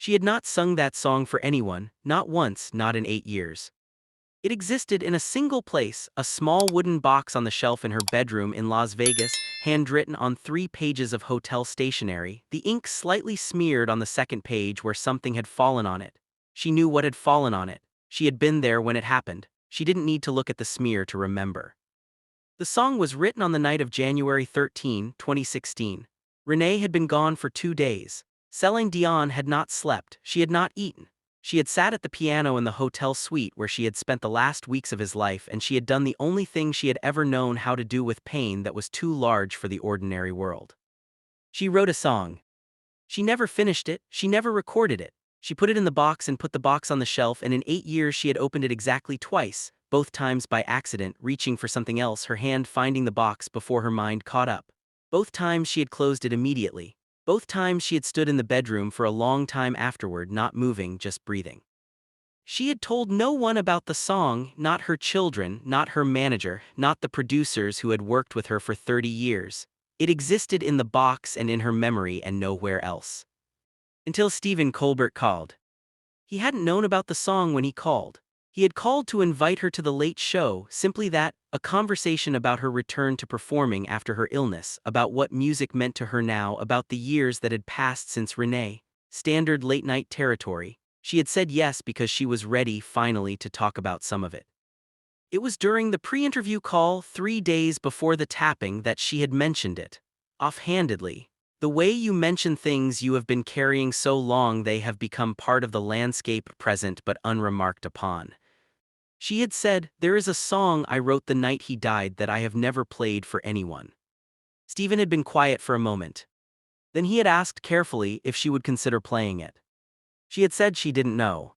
She had not sung that song for anyone, not once, not in 8 years. It existed in a single place, a small wooden box on the shelf in her bedroom in Las Vegas, handwritten on 3 pages of hotel stationery, the ink slightly smeared on the second page where something had fallen on it. She knew what had fallen on it. She had been there when it happened. She didn't need to look at the smear to remember. The song was written on the night of January 13, 2016. René had been gone for 2 days. Celine Dion had not slept, she had not eaten. She had sat at the piano in the hotel suite where she had spent the last weeks of his life, and she had done the only thing she had ever known how to do with pain that was too large for the ordinary world. She wrote a song. She never finished it, she never recorded it. She put it in the box and put the box on the shelf, and in 8 years she had opened it exactly twice, both times by accident, reaching for something else, her hand finding the box before her mind caught up. Both times she had closed it immediately. Both times she had stood in the bedroom for a long time afterward, not moving, just breathing. She had told no one about the song, not her children, not her manager, not the producers who had worked with her for 30 years. It existed in the box and in her memory and nowhere else. Until Stephen Colbert called. He hadn't known about the song when he called. He had called to invite her to the Late Show, simply that, a conversation about her return to performing after her illness, about what music meant to her now, about the years that had passed since René. Standard late-night territory. She had said yes because she was ready, finally, to talk about some of it. It was during the pre-interview call, 3 days before the tapping, that she had mentioned it. Offhandedly. The way you mention things you have been carrying so long they have become part of the landscape, present but unremarked upon. She had said, "There is a song I wrote the night he died that I have never played for anyone." Stephen had been quiet for a moment. Then he had asked carefully if she would consider playing it. She had said she didn't know.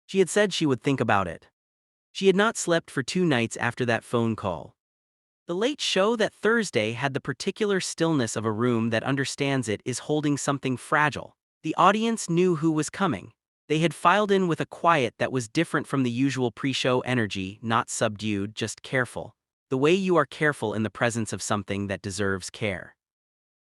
She had said she would think about it. She had not slept for 2 nights after that phone call. The Late Show that Thursday had the particular stillness of a room that understands it is holding something fragile. The audience knew who was coming. They had filed in with a quiet that was different from the usual pre-show energy, not subdued, just careful. The way you are careful in the presence of something that deserves care.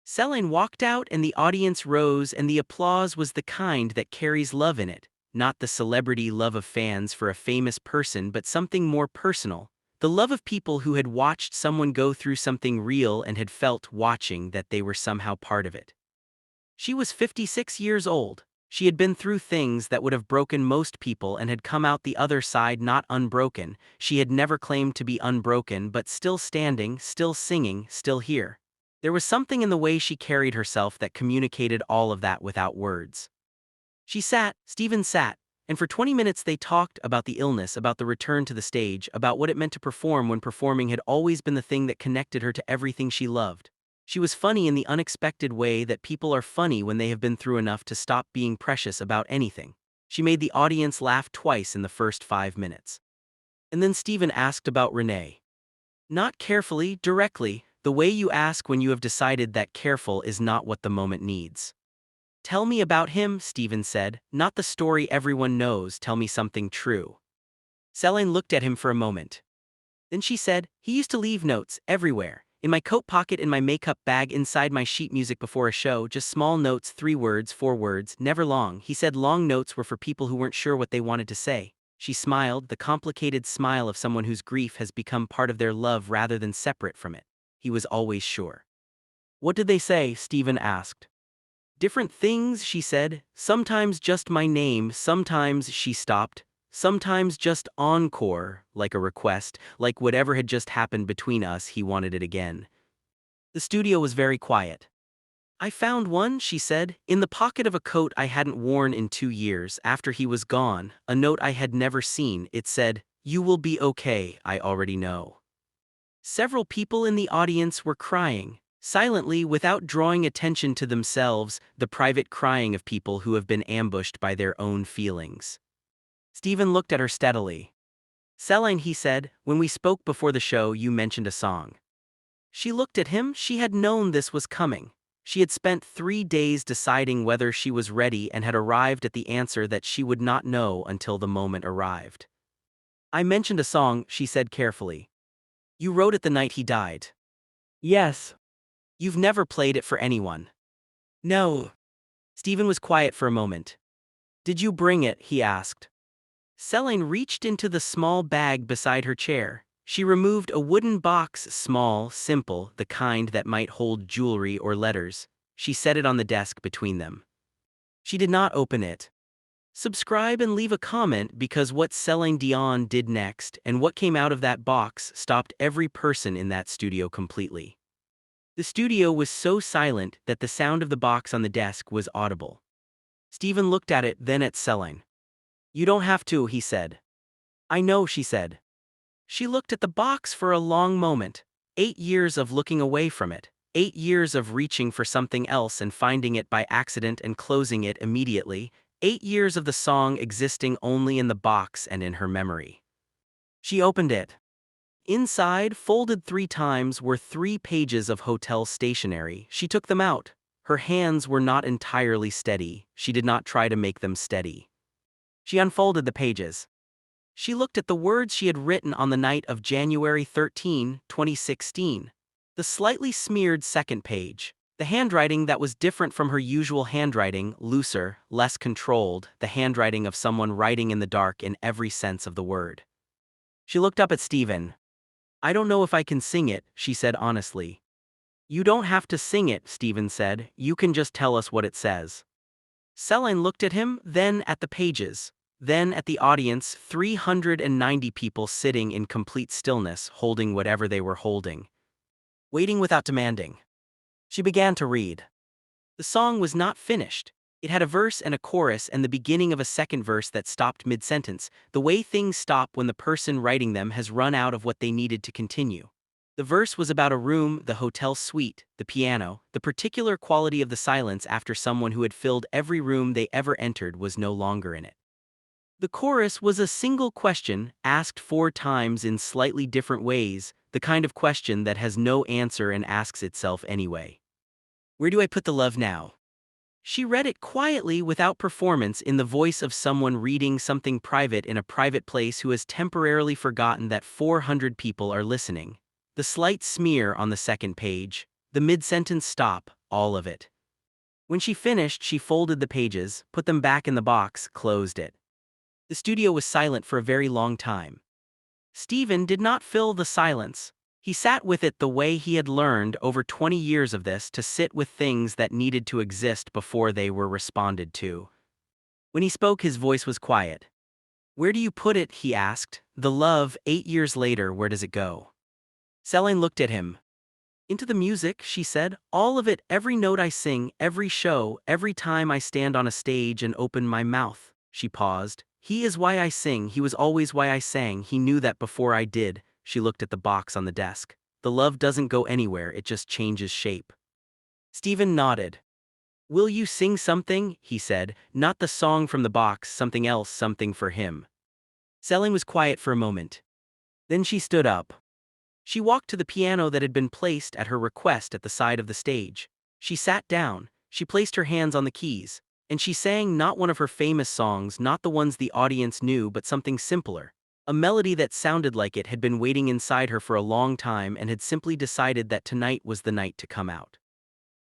Celine walked out and the audience rose, and the applause was the kind that carries love in it, not the celebrity love of fans for a famous person, but something more personal. The love of people who had watched someone go through something real and had felt, watching, that they were somehow part of it. She was 56 years old. She had been through things that would have broken most people and had come out the other side not unbroken. She had never claimed to be unbroken, but still standing, still singing, still here. There was something in the way she carried herself that communicated all of that without words. She sat, Stephen sat, and for 20 minutes they talked about the illness, about the return to the stage, about what it meant to perform when performing had always been the thing that connected her to everything she loved. She was funny in the unexpected way that people are funny when they have been through enough to stop being precious about anything. She made the audience laugh twice in the first 5 minutes. And then Stephen asked about René. Not carefully, directly, the way you ask when you have decided that careful is not what the moment needs. "Tell me about him," Stephen said, "not the story everyone knows, tell me something true." Celine looked at him for a moment. Then she said, "He used to leave notes, everywhere. In my coat pocket, in my makeup bag, inside my sheet music before a show, just small notes, 3 words, 4 words, never long." He said long notes were for people who weren't sure what they wanted to say. She smiled, the complicated smile of someone whose grief has become part of their love rather than separate from it. He was always sure. "What did they say?" Stephen asked. "Different things," she said. "Sometimes just my name, sometimes," she stopped, "sometimes just encore, like a request, like whatever had just happened between us, he wanted it again." The studio was very quiet. "I found one," she said, "in the pocket of a coat I hadn't worn in 2 years, after he was gone, a note I had never seen. It said, 'You will be okay, I already know.'" Several people in the audience were crying, silently, without drawing attention to themselves, the private crying of people who have been ambushed by their own feelings. Stephen looked at her steadily. "Celine," he said, "when we spoke before the show you mentioned a song." She looked at him. She had known this was coming. She had spent 3 days deciding whether she was ready and had arrived at the answer that she would not know until the moment arrived. "I mentioned a song," she said carefully. "You wrote it the night he died." "Yes." "You've never played it for anyone." "No." Stephen was quiet for a moment. Did you bring it? He asked. Celine reached into the small bag beside her chair. She removed a wooden box, small, simple, the kind that might hold jewelry or letters. She set it on the desk between them. She did not open it. Subscribe and leave a comment, because what Celine Dion did next and what came out of that box stopped every person in that studio completely. The studio was so silent that the sound of the box on the desk was audible. Stephen looked at it, then at Celine. You don't have to, he said. I know, she said. She looked at the box for a long moment. 8 years of looking away from it. 8 years of reaching for something else and finding it by accident and closing it immediately. 8 years of the song existing only in the box and in her memory. She opened it. Inside, folded 3 times, were 3 pages of hotel stationery. She took them out. Her hands were not entirely steady. She did not try to make them steady. She unfolded the pages. She looked at the words she had written on the night of January 13, 2016. The slightly smeared second page. The handwriting that was different from her usual handwriting, looser, less controlled, the handwriting of someone writing in the dark in every sense of the word. She looked up at Stephen. I don't know if I can sing it, she said honestly. You don't have to sing it, Stephen said. You can just tell us what it says. Celine looked at him, then at the pages. Then at the audience, 390 people sitting in complete stillness, holding whatever they were holding. Waiting without demanding. She began to read. The song was not finished. It had a verse and a chorus and the beginning of a second verse that stopped mid-sentence, the way things stop when the person writing them has run out of what they needed to continue. The verse was about a room, the hotel suite, the piano, the particular quality of the silence after someone who had filled every room they ever entered was no longer in it. The chorus was a single question, asked 4 times in slightly different ways, the kind of question that has no answer and asks itself anyway. Where do I put the love now? She read it quietly without performance in the voice of someone reading something private in a private place who has temporarily forgotten that 400 people are listening. The slight smear on the second page, the mid-sentence stop, all of it. When she finished, she folded the pages, put them back in the box, closed it. The studio was silent for a very long time. Stephen did not fill the silence. He sat with it the way he had learned over 20 years of this to sit with things that needed to exist before they were responded to. When he spoke, his voice was quiet. Where do you put it? He asked. The love, 8 years later, where does it go? Celine looked at him. Into the music, she said. All of it, every note I sing, every show, every time I stand on a stage and open my mouth. She paused. He is why I sing, he was always why I sang, he knew that before I did. She looked at the box on the desk. The love doesn't go anywhere, it just changes shape. Stephen nodded. Will you sing something? He said. Not the song from the box, something else, something for him. Celine was quiet for a moment. Then she stood up. She walked to the piano that had been placed at her request at the side of the stage. She sat down, she placed her hands on the keys, and she sang not one of her famous songs, not the ones the audience knew, but something simpler. A melody that sounded like it had been waiting inside her for a long time and had simply decided that tonight was the night to come out.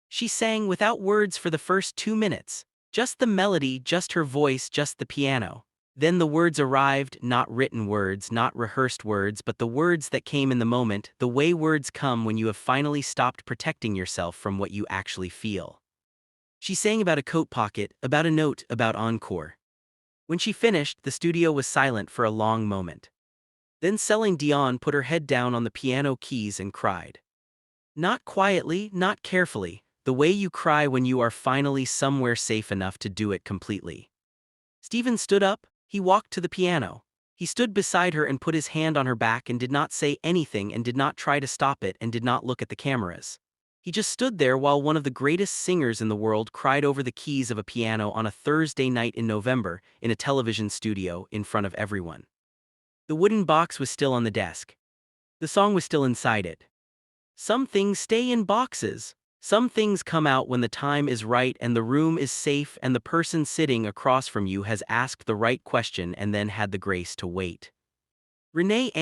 She sang without words for the first 2 minutes. Just the melody, just her voice, just the piano. Then the words arrived, not written words, not rehearsed words, but the words that came in the moment, the way words come when you have finally stopped protecting yourself from what you actually feel. She sang about a coat pocket, about a note, about encore. When she finished, the studio was silent for a long moment. Then Celine Dion put her head down on the piano keys and cried. Not quietly, not carefully, the way you cry when you are finally somewhere safe enough to do it completely. Stephen stood up, he walked to the piano. He stood beside her and put his hand on her back and did not say anything and did not try to stop it and did not look at the cameras. He just stood there while one of the greatest singers in the world cried over the keys of a piano on a Thursday night in November in a television studio in front of everyone. The wooden box was still on the desk. The song was still inside it. Some things stay in boxes. Some things come out when the time is right and the room is safe and the person sitting across from you has asked the right question and then had the grace to wait. René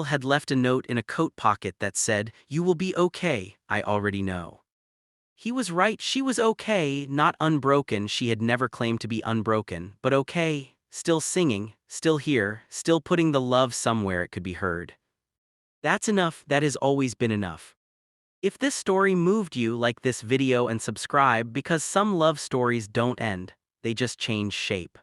had left a note in a coat pocket that said, "You will be okay, I already know." He was right, she was okay, not unbroken, she had never claimed to be unbroken, but okay, still singing, still here, still putting the love somewhere it could be heard. That's enough, that has always been enough. If this story moved you, like this video and subscribe because some love stories don't end, they just change shape.